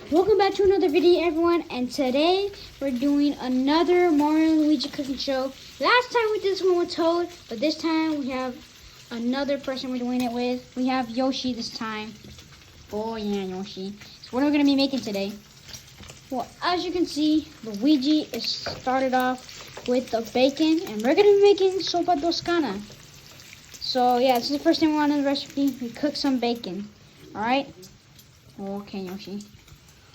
Welcome back to another video, everyone, and today we're doing another Mario and Luigi cooking show. Last time we did this one with Toad, but this time we have another person we're doing it with. We have Yoshi this time. Oh yeah, Yoshi. So what are we going to be making today? Well, as you can see, Luigi is started off with the bacon, and we're going to be making zuppe toscana. So yeah, this is the first thing we want in the recipe. We cook some bacon. Alright? Okay, Yoshi.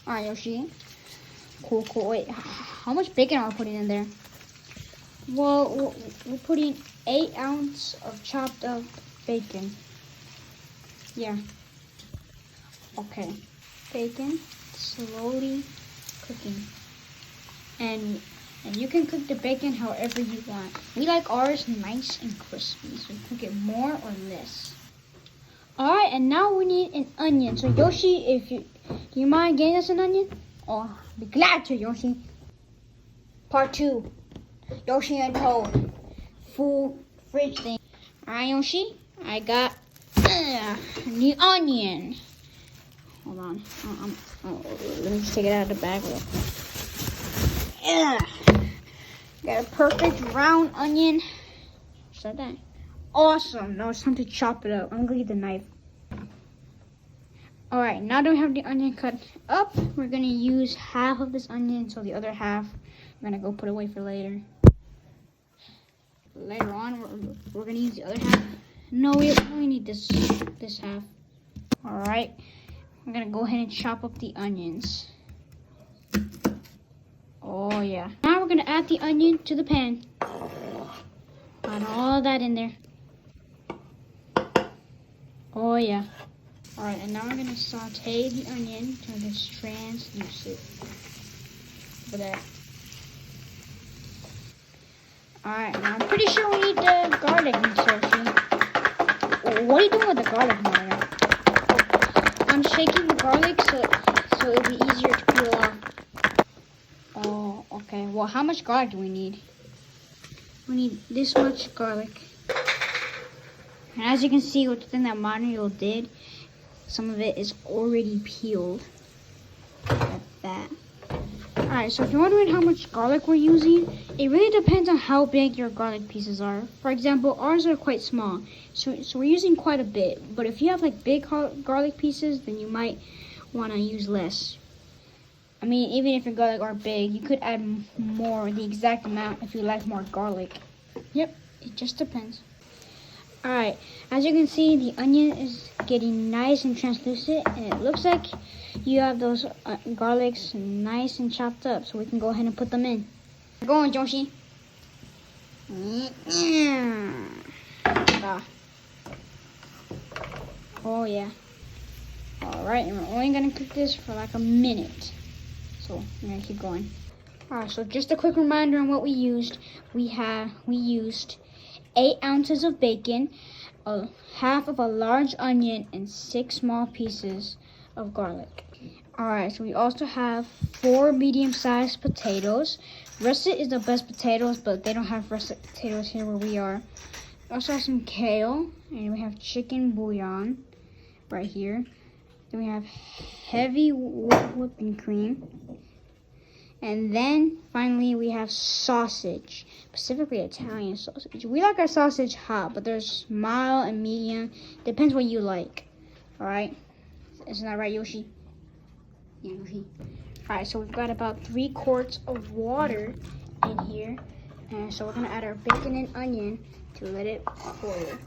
Alright, Yoshi. Cool. Wait, how much bacon are we putting in there? Well, we're putting 8 ounces of chopped up bacon. Yeah. Okay. Bacon slowly cooking. And you can cook the bacon however you want. We like ours nice and crispy, so you cook it more or less. Alright, and now we need an onion. So Yoshi, do you mind getting us an onion? Oh, I'll be glad to, Yoshi. Part 2. Yoshi and Toad. Full fridge thing. Alright, Yoshi, I got the onion. Hold on. Let me just take it out of the bag. Got a perfect round onion. Just like that. Awesome. Now it's time to chop it up. I'm gonna get the knife. Alright, now that we have the onion cut up, we're gonna use half of this onion, so the other half we're gonna go put away for later. Later on, we're gonna use the other half. No, we only need this half. Alright, I'm gonna go ahead and chop up the onions. Oh yeah. Now we're gonna add the onion to the pan. Add all that in there. Oh yeah. Alright, and now we're going to saute the onion until it's translucent. Look at that. Alright, now I'm pretty sure we need the garlic in Yoshi. What are you doing with the garlic, Mario? I'm shaking the garlic so it'll be easier to peel off. Oh, okay. Well, how much garlic do we need? We need this much garlic. And as you can see, within that Mario did, some of it is already peeled. Like that. Alright, so if you're wondering how much garlic we're using, it really depends on how big your garlic pieces are. For example, ours are quite small, so we're using quite a bit. But if you have like big garlic pieces, then you might want to use less. I mean, even if your garlic are big, you could add more, the exact amount, if you like more garlic. Yep, it just depends. Alright, as you can see, the onion is getting nice and translucent, and it looks like you have those garlics nice and chopped up, so we can go ahead and put them in. Go on, Yoshi. Oh yeah. Alright, and we're only going to cook this for like a minute, so I'm going to keep going. Alright, so just a quick reminder on what we used. We used 8 ounces of bacon, half of a large onion, and 6 small pieces of garlic. Alright, so we also have 4 medium-sized potatoes. Russet is the best potatoes, but they don't have russet potatoes here where we are. We also have some kale, and we have chicken bouillon right here. Then we have heavy whipping cream. And then, finally, we have sausage, specifically Italian sausage. We like our sausage hot, but there's mild and medium. Depends what you like. Alright? Isn't that right, Yoshi? Yeah, Yoshi. Alright, so we've got about 3 quarts of water in here. And so we're going to add our bacon and onion to let it boil.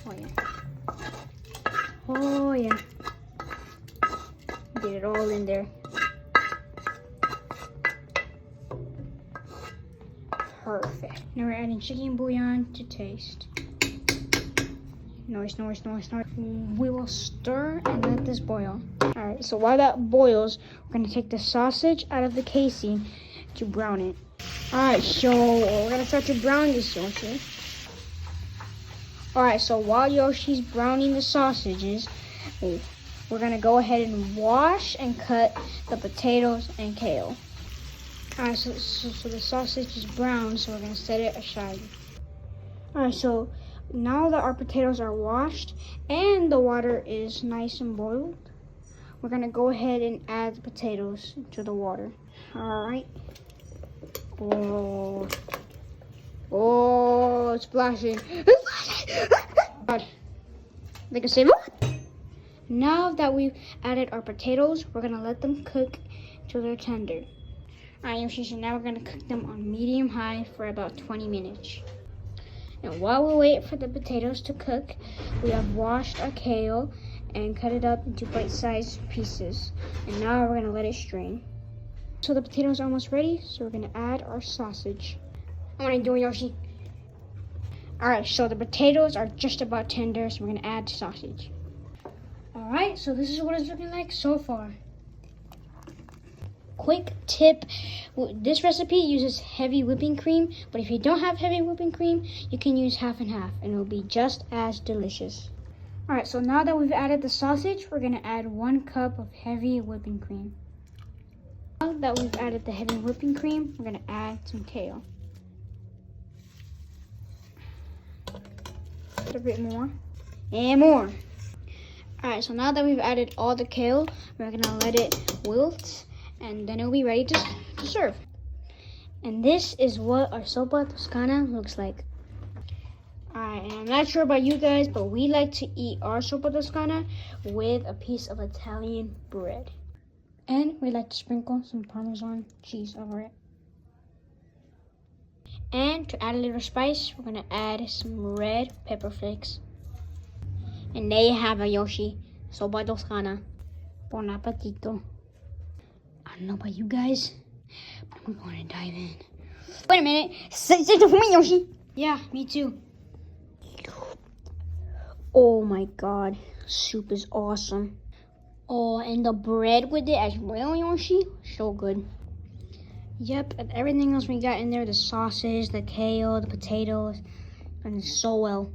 Oh, yeah. Oh, yeah. Get it all in there. Perfect. Now we're adding chicken bouillon to taste. Noise. We will stir and let this boil. Alright, so while that boils, we're going to take the sausage out of the casing to brown it. Alright, so we're going to start to brown this, Yoshi. Alright, so while Yoshi's browning the sausages, we're going to go ahead and wash and cut the potatoes and kale. Alright, so the sausage is brown, so we're going to set it aside. Alright, so now that our potatoes are washed and the water is nice and boiled, we're gonna go ahead and add the potatoes to the water. All right. Oh, it's splashing. God. Like a saber. Now that we've added our potatoes, we're gonna let them cook till they're tender. All right, Yoshi, so now we're gonna cook them on medium high for about 20 minutes. And while we wait for the potatoes to cook, we have washed our kale and cut it up into bite-sized pieces. And now we're gonna let it strain. So the potatoes are almost ready, so we're gonna add our sausage. What are you doing, Yoshi? All right, so the potatoes are just about tender, so we're gonna add sausage. All right, so this is what it's looking like so far. Quick tip, this recipe uses heavy whipping cream, but if you don't have heavy whipping cream, you can use half and half, and it'll be just as delicious. All right, so now that we've added the sausage, we're gonna add 1 cup of heavy whipping cream. Now that we've added the heavy whipping cream, we're gonna add some kale. A bit more, and more. All right, so now that we've added all the kale, we're gonna let it wilt, and then it'll be ready to serve. And this is what our sopa toscana looks like. Alright, and I'm not sure about you guys, but we like to eat our sopa toscana with a piece of Italian bread. And we like to sprinkle some Parmesan cheese over it. And to add a little spice, we're gonna add some red pepper flakes. And there you have it, Yoshi. Sopa toscana. Bon appetito. I don't know about you guys, but we're going to dive in. Wait a minute. Say it for me, Yoshi. Yeah, me too. Oh my god. Soup is awesome. Oh, and the bread with it as well, Yoshi. So good. Yep, and everything else we got in there, the sausage, the kale, the potatoes, and so well.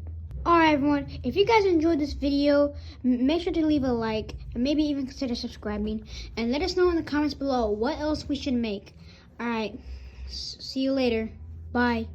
Alright everyone, if you guys enjoyed this video, make sure to leave a like and maybe even consider subscribing, and let us know in the comments below what else we should make. Alright, see you later. Bye.